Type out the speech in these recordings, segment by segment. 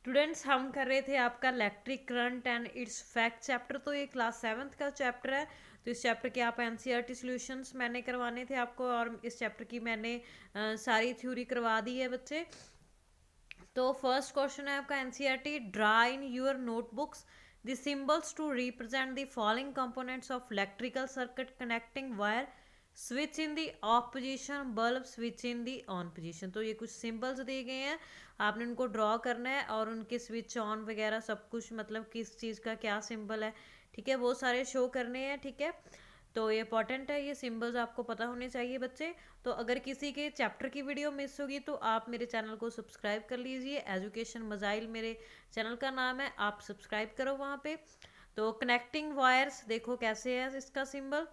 Students हम कर रहे थे आपका electric current and it's fact chapter. तो ये क्लास 7th का चैप्टर है। तो इस चैप्टर के आप एनसीईआरटी सॉल्यूशंस मैंने करवाने थे आपको, और इस चैप्टर की मैंने सारी थ्योरी करवा दी है बच्चे। तो फर्स्ट क्वेश्चन है आपका NCERT, draw in your notebooks the symbols to represent the following components of electrical circuit connecting wire, switch in the off position, bulb switch in the on position. तो ये कुछ symbols दिए गए हैं, आपने उनको ड्रॉ करना है और उनके स्विच ऑन वगैरह सब कुछ, मतलब किस चीज़ का क्या सिंबल है, ठीक है, वो सारे शो करने हैं, ठीक है। तो ये इंपॉर्टेंट है, ये सिंबल्स आपको पता होने चाहिए बच्चे। तो अगर किसी के चैप्टर की वीडियो मिस होगी तो आप मेरे चैनल को सब्सक्राइब कर लीजिए, एजुकेशन मजाइल मेरे चैनल का नाम है, आप सब्सक्राइब करो वहाँ पे। तो कनेक्टिंग वायर्स देखो कैसे है इसका symbol,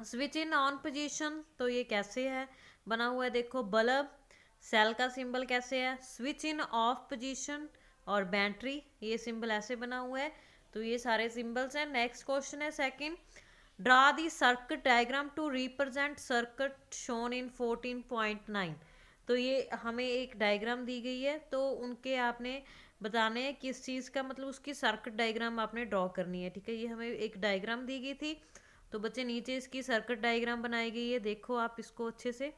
switch in on position तो ये कैसे है बना हुआ है, देखो बल्ब सेल का सिंबल कैसे है, स्विच इन ऑफ पोजीशन और बैटरी ये सिंबल ऐसे बना हुआ है। तो ये सारे सिंबल्स हैं। नेक्स्ट क्वेश्चन है second, draw the circuit diagram to represent circuit shown in 14.9। तो ये हमें एक डायग्राम दी गई है, तो उनके आपने बताने हैं किस चीज़ का, मतलब उसकी सर्किट डायग्राम आपने ड्रॉ करनी है, ठीक है। ये हमें एक डायग्राम दी गई थी, तो बच्चे नीचे इसकी सर्किट डायग्राम बनाई गई है, देखो आप इसको अच्छे से,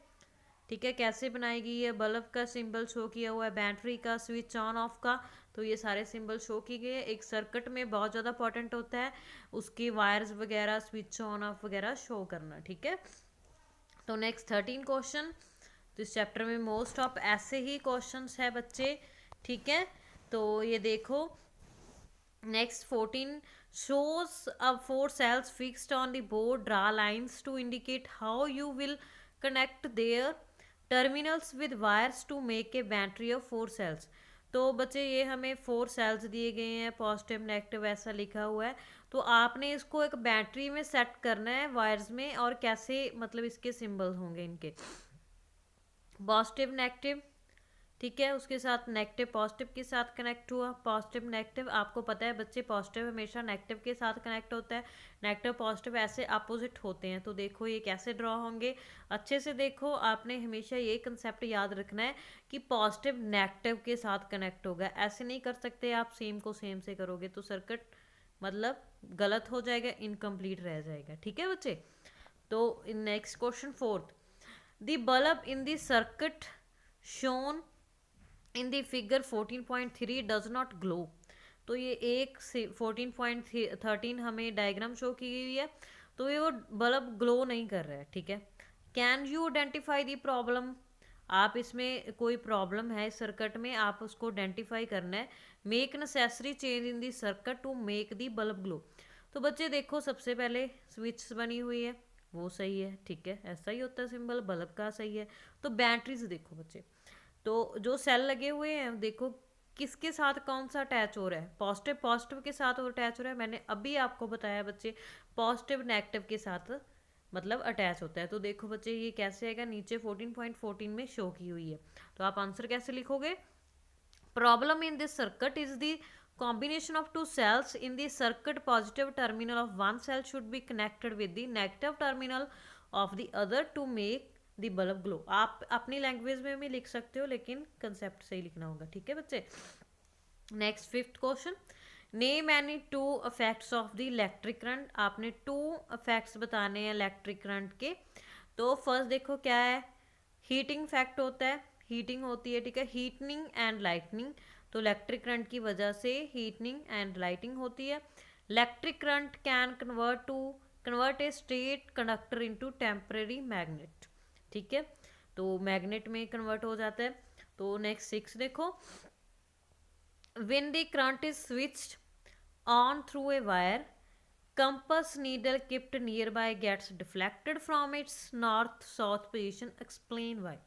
ठीक है, कैसे बनाई गई है। बल्ब का सिंबल शो किया हुआ है, बैटरी का, स्विच ऑन ऑफ का, तो ये सारे सिंबल शो किए गए हैं। एक सर्किट में बहुत ज़्यादा इंपॉर्टेंट होता है उसकी वायर्स वगैरह, स्विच ऑन ऑफ वगैरह शो करना, ठीक है। तो नेक्स्ट 13 क्वेश्चन, तो इस चैप्टर में मोस्ट ऑफ ऐसे ही क्वेश्चंस है बच्चे, ठीक है। तो ये देखो next 14 shows up 4 cells fixed on the board, draw lines to indicate how you will connect their terminals with wires to make a battery of 4 cells। तो बच्चे ये हमें 4 cells दिए गए हैं, पॉजिटिव नेगेटिव ऐसा लिखा हुआ है, तो आपने इसको एक बैटरी में सेट करना है वायर्स में, और कैसे मतलब इसके सिंबल होंगे इनके, पॉजिटिव नेगेटिव, ठीक है, उसके साथ नेगेटिव पॉजिटिव के साथ कनेक्ट हुआ, पॉजिटिव नेगेटिव, आपको पता है बच्चे पॉजिटिव हमेशा नेगेटिव के साथ कनेक्ट होता है, नेगेटिव पॉजिटिव ऐसे अपोजिट होते हैं। तो देखो ये कैसे ड्रॉ होंगे, अच्छे से देखो, आपने हमेशा ये कंसेप्ट याद रखना है कि पॉजिटिव नेगेटिव के साथ कनेक्ट होगा, ऐसे नहीं कर सकते आप सेम को सेम से करोगे तो सर्किट मतलब गलत हो जाएगा, इनकम्प्लीट रह जाएगा, ठीक है बच्चे। तो next question fourth, the bulb in the circuit shown in the figure 14.3 does not glow. तो ये एक 14.13 हमें डायग्राम शो की गई है, तो ये वो बल्ब ग्लो नहीं कर रहा है, ठीक है। Can you identify the problem, आप इसमें कोई प्रॉब्लम है इस सर्किट में, आप उसको आइडेंटिफाई करना है। Make necessary change in the circuit to make the bulb glow. तो बच्चे देखो सबसे पहले स्विच बनी हुई है वो सही है, ठीक है, ऐसा ही होता है सिंबल, बल्ब का सही है। तो बैटरीज देखो बच्चे, तो जो सेल लगे हुए हैं देखो किसके साथ कौन सा अटैच हो रहा है, पॉजिटिव पॉजिटिव के साथ और अटैच हो रहा है, मैंने अभी आपको बताया बच्चे पॉजिटिव नेगेटिव के साथ मतलब अटैच होता है। तो देखो बच्चे ये कैसे आएगा, नीचे 14.14 में शो की हुई है, तो आप आंसर कैसे लिखोगे, problem in this circuit is the combination of two cells in the circuit, positive terminal of one cell should be connected with the negative terminal of the other to make the bulb glow। आप अपनी language में भी लिख सकते हो लेकिन concept सही लिखना होगा, ठीक है बच्चे। Next fifth question, name any two effects of the electric current, आपने टू इफेक्ट्स बताने हैं इलेक्ट्रिक करंट के। तो फर्स्ट देखो क्या है, हीटिंग फैक्ट होता है, हीटिंग होती है, ठीक है, हीटनिंग एंड लाइटनिंग, तो इलेक्ट्रिक करंट की वजह से हीटनिंग एंड लाइटिंग होती है। Electric current can convert a straight conductor into temporary magnet, ठीक है, तो मैग्नेट में कन्वर्ट हो जाता है। तो नेक्स्ट 6 देखो, when the current is switched on through a wire, compass needle kept nearby gets deflected from its north south position, explain why।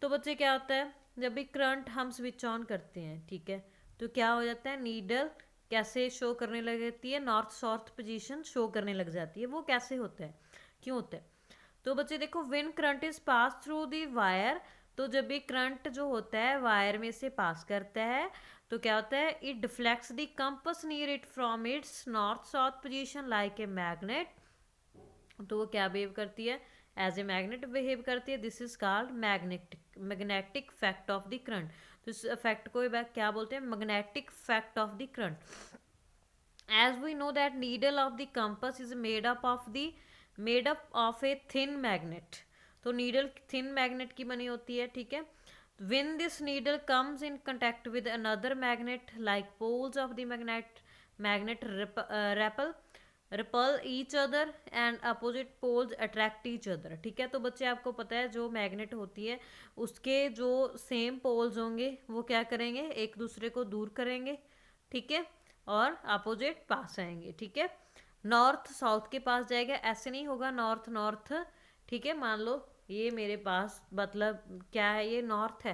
तो बच्चे क्या होता है जब भी करंट हम स्विच ऑन करते हैं, ठीक है, तो क्या हो जाता है, नीडल कैसे शो करने लग जाती है, नॉर्थ साउथ पोजीशन शो करने लग जाती है, वो कैसे होता है, क्यों होता है। तो बच्चे देखो when current is pass through the wire, तो जब भी करंट जो होता है वायर में से पास करता है तो क्या होता है, it deflects the compass near it from its north south position like a magnet. तो वो क्या बिहेव करती है, एज ए मैग्नेट बिहेव करती है, this is called magnetic effect of the current. तो इस इफेक्ट को क्या बोलते हैं, magnetic effect of the current. As we know that needle of the compass is made up of a thin magnet. तो नीडल थिन मैग्नेट की बनी होती है, ठीक है। When this needle comes in contact with another magnet, like poles of the magnet repel each other and opposite poles attract each other, ठीक है। तो बच्चे आपको पता है जो मैग्नेट होती है उसके जो सेम पोल्स होंगे वो क्या करेंगे, एक दूसरे को दूर करेंगे, ठीक है, और अपोजिट पास आएंगे, ठीक है। नॉर्थ साउथ के पास जाएगा, ऐसे नहीं होगा नॉर्थ नॉर्थ, ठीक है। मान लो ये मेरे पास मतलब क्या है, ये नॉर्थ है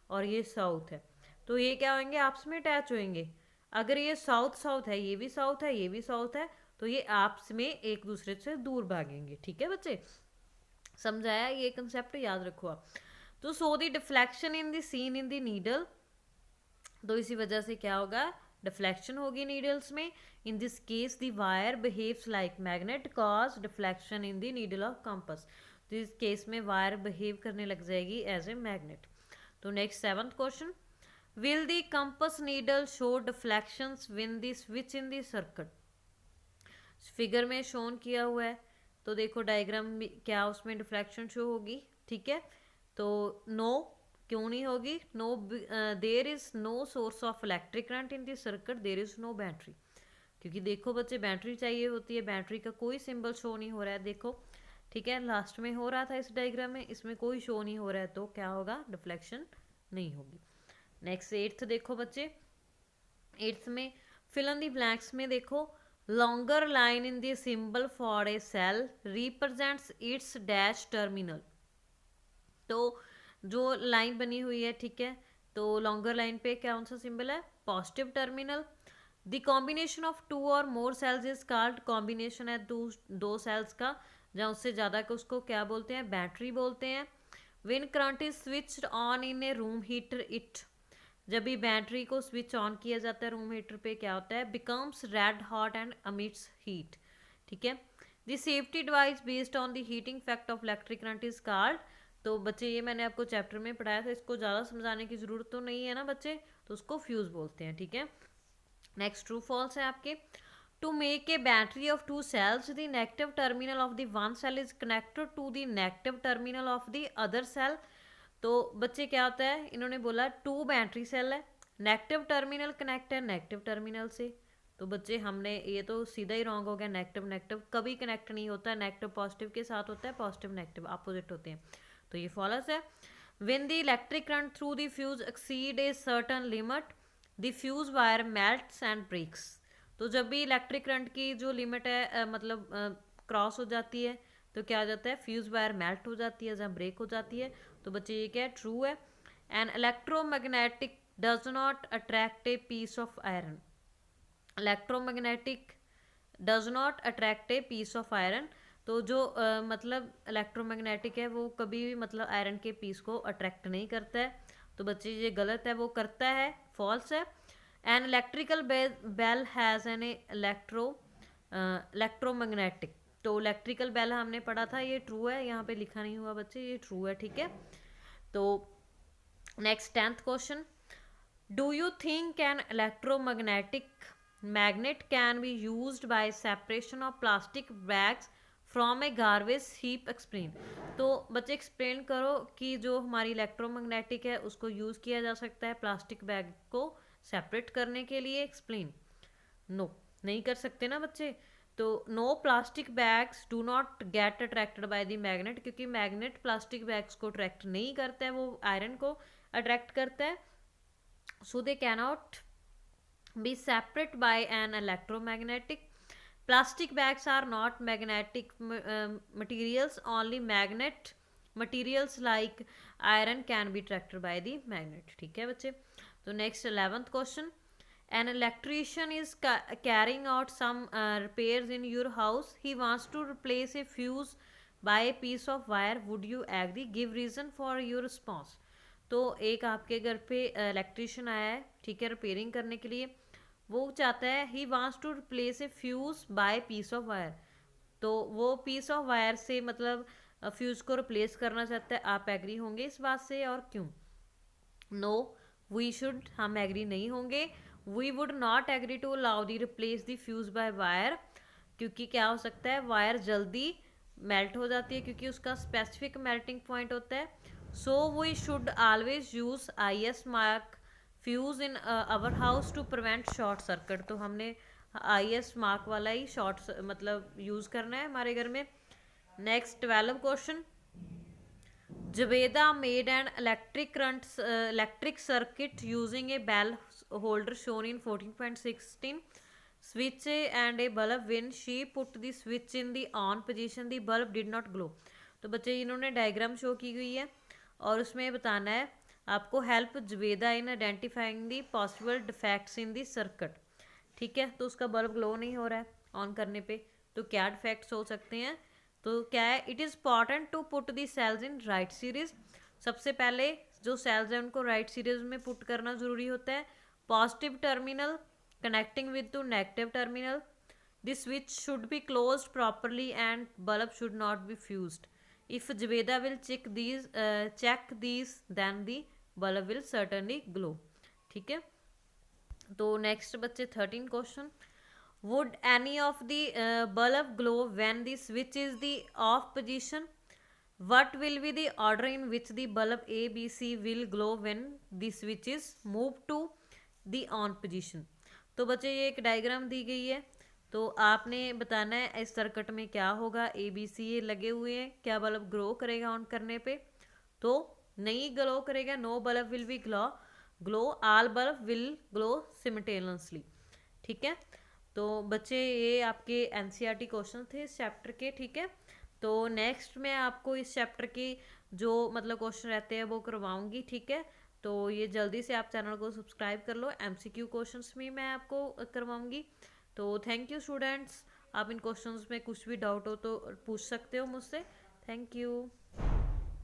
और ये साउथ है, तो ये क्या होंगे, आपस में अटैच होंगे। अगर ये साउथ साउथ है, ये भी साउथ है, ये भी साउथ है, तो ये आपस में एक दूसरे से दूर भागेंगे, ठीक है बच्चे। समझाया, ये कंसेप्ट याद रखो आप। तो so the deflection in the seen in the needle, तो इसी वजह से क्या होगा, डिफ्लेक्शन होगी नीडल्स में। In this case the wire behaves like magnet cause deflection in the needle of compass. तो इस केस में वायर बिहेव करने लग जाएगी एज ए मैग्नेट। तो next 7th question, will the compass needle show deflections when the switch in the circuit. Figure में shown किया हुआ है, तो देखो डायग्राम में क्या उसमें डिफ्लेक्शन शो होगी, ठीक है। तो नो, क्यों नहीं होगी, no, there is no source of electric current in the circuit, there is no battery. क्योंकि देखो बच्चे बैटरी चाहिए होती है, बैटरी का कोई सिंबल शो नहीं हो रहा है, देखो, ठीक है। लास्ट में हो रहा था इस डायग्राम में, इसमें कोई शो नहीं हो रहा है, तो क्या होगा, डिफ्लेक्शन नहीं होगी। नेक्स्ट 8th देखो बच्चे, 8th में फिल इन द ब्लैंक्स में देखो, longer line in the symbol for a cell represents its dash terminal. तो जो लाइन बनी हुई है, ठीक है, तो लॉन्गर लाइन पे कौन सा सिंबल है, positive terminal. The combination of 2 और मोर सेल्स इज कॉल्ड, कॉम्बिनेशन है दो सेल्स का जहाँ उससे ज़्यादा का, उसको क्या बोलते हैं, बैटरी बोलते हैं। When current is switched on in A room heater it, जब भी बैटरी को स्विच ऑन किया जाता है रूम हीटर पे, क्या होता है, becomes red hot and amidst heat, ठीक है। The safety device based on the heating effect of electric current is called. तो बच्चे ये मैंने आपको चैप्टर में पढ़ाया था, इसको ज़्यादा समझाने की ज़रूरत तो नहीं है ना बच्चे, तो उसको फ्यूज़ बोलते हैं, ठीक है। नेक्स्ट ट्रू फॉल्स है आपके, to make a battery of 2 cells the negative terminal of the one cell is connected to the negative terminal of the other cell. तो बच्चे क्या होता है, इन्होंने बोला 2 बैटरी सेल है, नेगेटिव टर्मिनल कनेक्ट है नेगेटिव टर्मिनल से, तो बच्चे हमने ये तो सीधा ही रॉन्ग हो गया, नेगेटिव नेगेटिव कभी कनेक्ट नहीं होता, नेगेटिव पॉजिटिव के साथ होता है, पॉजिटिव नेगेटिव अपोजिट होते हैं, तो ये फॉल्स है। When the electric current through the fuse exceed a certain limit the fuse wire melts and breaks. तो जब भी इलेक्ट्रिक करंट की जो लिमिट है मतलब क्रॉस हो जाती है, तो क्या हो जाता है, फ्यूज वायर मेल्ट हो जाती है, जहाँ ब्रेक हो जाती है। तो बच्चे ये क्या है, ट्रू है। An electromagnetic does not attract a piece of iron, electromagnetic does not attract a piece of iron. तो जो मतलब इलेक्ट्रोमैग्नेटिक है वो कभी भी मतलब आयरन के पीस को अट्रैक्ट नहीं करता है, तो बच्चे ये गलत है, वो करता है, फॉल्स है। An electrical bell has an electromagnetic, तो इलेक्ट्रिकल बेल हमने पढ़ा था, ये ट्रू है, यहाँ पे लिखा नहीं हुआ बच्चे, ये ट्रू है, ठीक है। तो next 10th question, do you think an electromagnetic magnet can be used by separation of plastic bags from A garbage heap, explain. तो बच्चे एक्सप्लेन करो कि जो हमारी इलेक्ट्रोमैग्नेटिक है उसको यूज़ किया जा सकता है प्लास्टिक बैग को सेपरेट करने के लिए, एक्सप्लेन। नो, नहीं कर सकते ना बच्चे, तो no, plastic bags do not get attracted by the magnet, क्योंकि मैग्नेट प्लास्टिक बैग्स को अट्रैक्ट नहीं करता है, वो आयरन को अट्रैक्ट करता है। So they cannot be separate by an electromagnetic. Plastic bags are not magnetic materials, only magnet materials like iron can be attracted by the magnet, ठीक है बच्चे। तो next 11th question, an electrician is carrying out some repairs in your house, he wants to replace a fuse by a piece of wire, would you agree, give reason for your response। तो एक आपके घर पे electrician आया है, ठीक है, repairing करने के लिए, वो चाहता है he wants to replace a fuse by piece of wire, तो वो पीस ऑफ वायर से मतलब फ्यूज को रिप्लेस करना चाहता है, आप एग्री होंगे इस बात से, और क्यों। नो, वी शुड, हम एग्री नहीं होंगे। We would not agree to allow the replace the fuse by wire, क्योंकि क्या हो सकता है, वायर जल्दी मेल्ट हो जाती है क्योंकि उसका स्पेसिफिक मेल्टिंग पॉइंट होता है। So we should always use IS mark fuse in our house to prevent short circuit. तो हमने IS मार्क वाला ही शॉर्ट मतलब यूज़ करना है हमारे घर में। Next 12 question, Javeda made an electric circuit using a bell holder shown in 14.16 switch and a bulb. When she put the switch in the on position, the bulb did not glow. तो बच्चे इन्होंने diagram show की गई है और उसमें बताना है आपको, help Javeda in identifying the possible defects in the circuit. ठीक है, तो उसका बल्ब ग्लो नहीं हो रहा है ऑन करने पे, तो क्या डिफेक्ट्स हो सकते हैं? तो क्या है, it is important to put the cells in right series. सबसे पहले जो सेल्स हैं उनको राइट सीरीज में पुट करना ज़रूरी होता है। Positive terminal connecting with to negative terminal. This switch should be closed properly and bulb should not be fused. If Javeda will check these then the bulb will certainly glow। ठीक है, तो next बच्चे 13 question, would any of the bulb glow when the switch is the off position? What will be the order in which the bulb A B C will glow when the switch is moved to the on position? तो बच्चे ये एक diagram दी गई है, तो आपने बताना है इस सर्किट में क्या होगा। ABC ये लगे हुए हैं, क्या बल्ब ग्लो करेगा ऑन करने पे? तो नहीं ग्लो करेगा, no bulb will be glow, all bulb will glow simultaneously. ठीक है, तो बच्चे ये आपके NCERT क्वेश्चन थे इस चैप्टर के। ठीक है, तो नेक्स्ट मैं आपको इस चैप्टर की जो मतलब क्वेश्चन रहते हैं वो करवाऊंगी। ठीक है, तो ये जल्दी से आप चैनल को सब्सक्राइब कर लो, MCQ क्वेश्चंस में मैं आपको करवाऊंगी। तो थैंक यू स्टूडेंट्स, आप इन क्वेश्चंस में कुछ भी डाउट हो तो पूछ सकते हो मुझसे। Thank you.